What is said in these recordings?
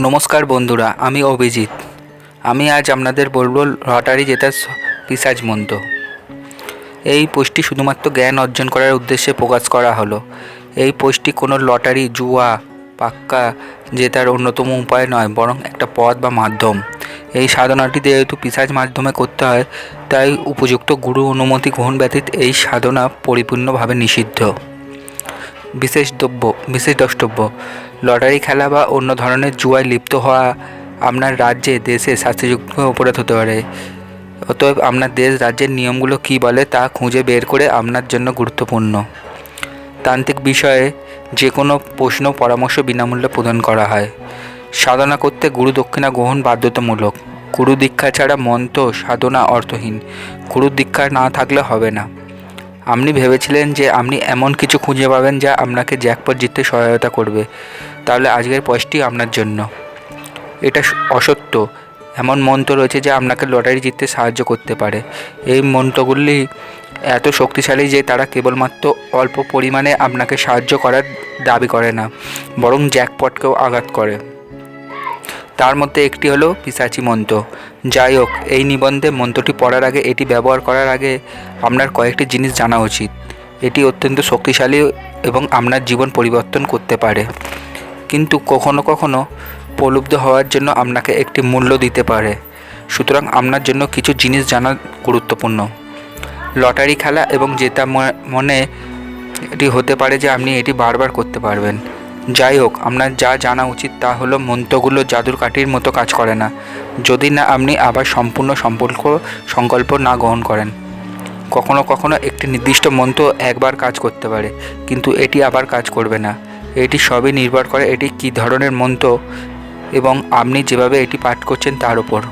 নমস্কার বন্ধুরা, আমি অভিজিৎ। আমি আজ আপনাদের বলবো লটারি জেতার পিশাচ মন্ত্র। এই পোস্টটি শুধুমাত্র জ্ঞান অর্জন করার উদ্দেশ্যে প্রকাশ করা হলো। এই পোস্টটি কোনো লটারি, জুয়া, পাক্কা জেতার অন্যতম উপায় নয়, বরং একটা পথ বা মাধ্যম। এই সাধনাটি যেহেতু পিশাচ মাধ্যমে করতে হয়, তাই উপযুক্ত গুরু অনুমতি গ্রহণ ব্যতীত এই সাধনা পরিপূর্ণভাবে নিষিদ্ধ। বিশেষ দ্রষ্টব্য: লটারি খেলা বা অন্য ধরনের জুয়ায় লিপ্ত হওয়া আপনার রাজ্যে, দেশে শাস্তিযোগ্য অপরাধ হতে পারে। অতএব আপনার দেশ, রাজ্যের নিয়মগুলো কী বলে তা খুঁজে বের করে আপনার জন্য গুরুত্বপূর্ণ। তান্ত্রিক বিষয়ে যে কোনো প্রশ্ন পরামর্শ বিনামূল্যে প্রদান করা হয়। সাধনা করতে গুরু দক্ষিণা গ্রহণ বাধ্যতামূলক। গুরু দীক্ষা ছাড়া মন্ত্র সাধনা অর্থহীন। গুরু দীক্ষা না থাকলে হবে না। আপনি ভেবেছিলেন যে আপনি এমন কিছু খুঁজে পাবেন যা আপনাকে জ্যাকপট জিততে সহায়তা করবে, তাহলে আজকের পোস্টটি আপনার জন্য। এটা অসত্য। এমন মন্ত্র রয়েছে যা আপনাকে লটারি জিততে সাহায্য করতে পারে। এই মন্ত্রগুলি এত শক্তিশালী যে তারা কেবলমাত্র অল্প পরিমাণে আপনাকে সাহায্য করার দাবি করে না, বরং জ্যাকপটকেও আঘাত করে। তার মধ্যে একটি হলো পিশাচি মন্ত্র। যাই হোক, এই নিবন্ধে মন্ত্রটি পড়ার আগে, এটি ব্যবহার করার আগে আপনার কয়েকটি জিনিস জানা উচিত। এটি অত্যন্ত শক্তিশালী এবং আপনার জীবন পরিবর্তন করতে পারে, কিন্তু কখনো কখনো প্রলুব্ধ হওয়ার জন্য আপনাকে একটি মূল্য দিতে পারে। সুতরাং আপনার জন্য কিছু জিনিস জানা গুরুত্বপূর্ণ। লটারি খেলা এবং জেতা মনে এটি হতে পারে যে আপনি এটি বারবার করতে পারবেন। যাই হোক, আপনার যা জানা উচিত তা হলো মন্ত্রগুলো জাদুর কাঠির মতো কাজ করে না, যদি না আপনি আবার সম্পূর্ণ সংকল্প না গ্রহণ করেন। কখনো কখনো একটি নির্দিষ্ট মন্ত্র একবার কাজ করতে পারে, কিন্তু এটি আবার কাজ করবে না। এটি সবই নির্ভর করে এটি কী ধরনের মন্ত্র এবং আপনি যেভাবে এটি পাঠ করছেন তার উপর।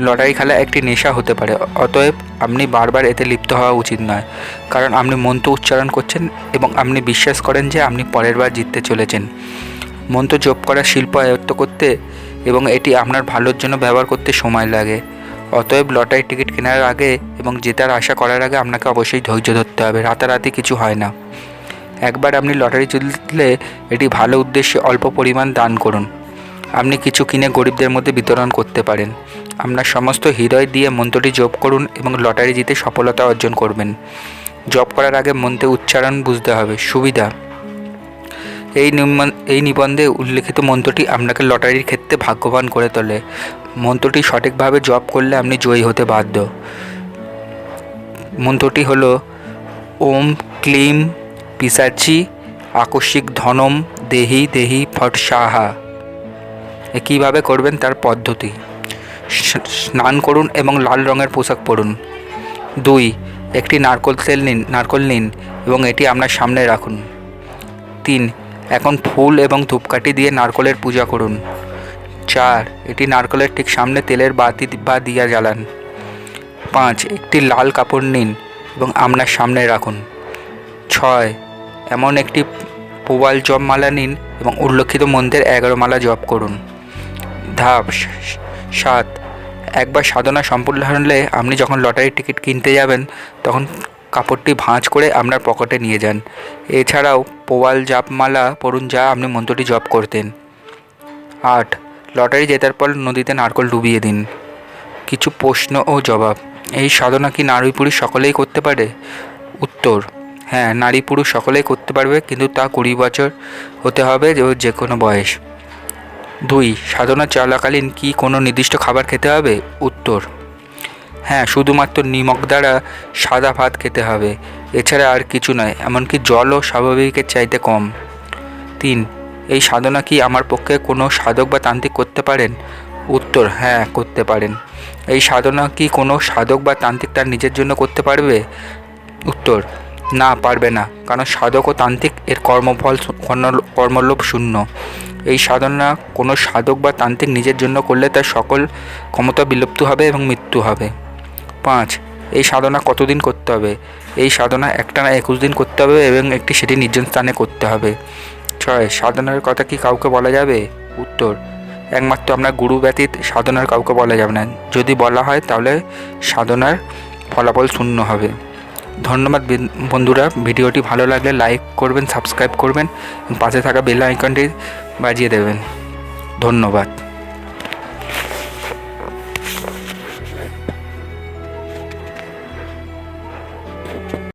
লটারি খেলা একটি নেশা হতে পারে, অতএব আপনি বারবার এতে লিপ্ত হওয়া উচিত নয়, কারণ আপনি মন্ত্র উচ্চারণ করছেন এবং আপনি বিশ্বাস করেন যে আপনি পরের বার জিততে চলেছেন। মন্ত্র জপ করার শিল্প আয়ত্ত করতে এবং এটি আপনার ভালোর জন্য ব্যবহার করতে সময় লাগে। অতএব লটারির টিকিট কেনার আগে এবং জেতার আশা করার আগে আপনাকে অবশ্যই ধৈর্য ধরতে হবে। রাতারাতি কিছু হয় না। একবার আপনি লটারি জিতলে এটি ভালো উদ্দেশ্যে অল্প পরিমাণ দান করুন। আপনি কিছু কিনে গরিবদের মধ্যে বিতরণ করতে পারেন। আপনার সমস্ত হৃদয় দিয়ে মন্ত্রটি জপ করুন এবং লটারি জিতে সফলতা অর্জন করবেন। জপ করার আগে মন্ত্রের উচ্চারণ বুঝতে হবে। সুবিধা: এই নিবন্ধে উল্লেখিত মন্ত্রটি আপনাকে লটারির ক্ষেত্রে ভাগ্যবান করে তোলে। মন্ত্রটি সঠিকভাবে জপ করলে আপনি জয়ী হতে বাধ্য। মন্ত্রটি হলো ওম ক্লিম পিশাচি আকস্মিক ধনম দেহি দেহি ফট সাহা। কীভাবে করবেন তার পদ্ধতি: স্নান করুন এবং লাল রঙের পোশাক পরুন। 2. একটি নারকল নিন এবং এটি আপনার সামনে রাখুন। 3. এখন ফুল এবং ধূপকাঠি দিয়ে নারকলের পূজা করুন। 4. এটি নারকলের ঠিক সামনে তেলের বাতি বা দিয়া জ্বালান। 5. একটি লাল কাপড় নিন এবং আপনার সামনে রাখুন। 6. এমন একটি প্রবাল জপ মালা নিন এবং উল্লেখিত মন্ত্রের 11 মালা জপ করুন। ধাপ 7. একবার সাধনা সম্পূর্ণ হলে আপনি যখন লটারির টিকিট কিনতে যাবেন, তখন কাপড়টি ভাঁজ করে আপনার পকেটে নিয়ে যান। এছাড়াও প্রবাল জাপমালা পড়ুন যা আপনি মন্ত্রটি জপ করতেন। 8. লটারি জেতার পর নদীতে নারকল ডুবিয়ে দিন। কিছু প্রশ্ন ও জবাব: এই সাধনা কি নারী পুরুষ সকলেই করতে পারে? উত্তর: হ্যাঁ, নারী পুরুষ সকলেই করতে পারবে, কিন্তু তা 20 বছর হতে হবে, যে কোনো বয়স। 2. সাধনা চলাকালীন কি কোনো নির্দিষ্ট খাবার খেতে হবে? উত্তর: হ্যাঁ, শুধুমাত্র নিমক দ্বারা সাদা ভাত খেতে হবে, এছাড়া আর কিছু নয়, এমনকি জলও স্বাভাবিকের চাইতে কম। 3. এই সাধনা কি আমার পক্ষে কোনো সাধক বা তান্ত্রিক করতে পারেন? উত্তর: হ্যাঁ, করতে পারেন। এই সাধনা কি কোনো সাধক বা তান্ত্রিক তার নিজের জন্য করতে পারবে? উত্তর: না, পারবে না, কারণ সাধক ও তান্ত্রিক এর কর্মলোভ শূন্য। এই সাধনা কোনো সাধক বা তান্ত্রিক নিজের জন্য করলে তার সকল ক্ষমতা বিলুপ্ত হবে এবং মৃত্যু হবে। 5. এই সাধনা কতদিন করতে হবে? এই সাধনা একটানা 21 দিন করতে হবে এবং সেটি নির্জন স্থানে করতে হবে। 6. সাধনার কথা কি কাউকে বলা যাবে? উত্তর: একমাত্র আপনার গুরু ব্যতীত সাধনার কাউকে বলা যাবে না। যদি বলা হয় তাহলে সাধনার ফলাফল শূন্য হবে। ধন্যবাদ বন্ধুরা। ভিডিওটি ভালো লাগলে লাইক করবেন, সাবস্ক্রাইব করবেন এবং পাশে থাকা বেল আইকনটি বাজিয়ে দেবেন। ধন্যবাদ।